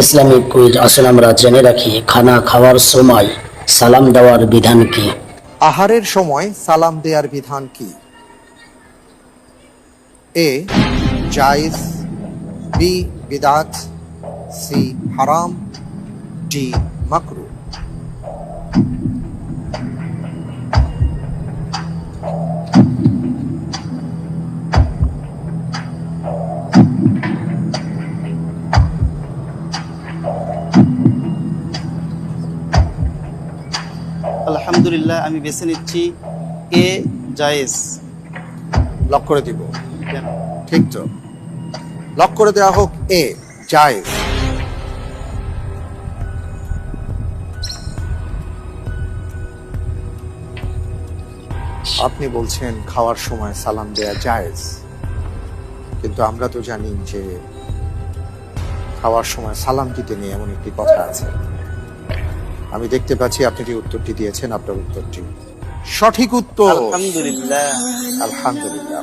Islamic quiz. আসলে আমরা জেনে রাখি খানা খাওয়ার সময় সালাম দেওয়ার বিধান কি? আহারের সময় সালাম দেওয়ার বিধান কি? এ জায়েজ, বি বিদআত, সি হারাম, ডি মাকরুহ। আলহামদুলিল্লাহ, আমি বেছে নিচ্ছি এ জায়েজ। লক করে দিব। কেন? ঠিক তো, লক করে দেওয়া হোক এ জায়েজ। আপনি বলছেন খাওয়ার সময় সালাম দেয়া জায়েজ, কিন্তু আমরা তো জানি যে খাওয়ার সময় সালাম দিতে নেই এমন একটি কথা আছে। আমি দেখতে পাচ্ছি আপনি যে উত্তরটি দিয়েছেন, আপনার উত্তরটি সঠিক উত্তর। আলহামদুলিল্লাহ। আলহামদুলিল্লাহ।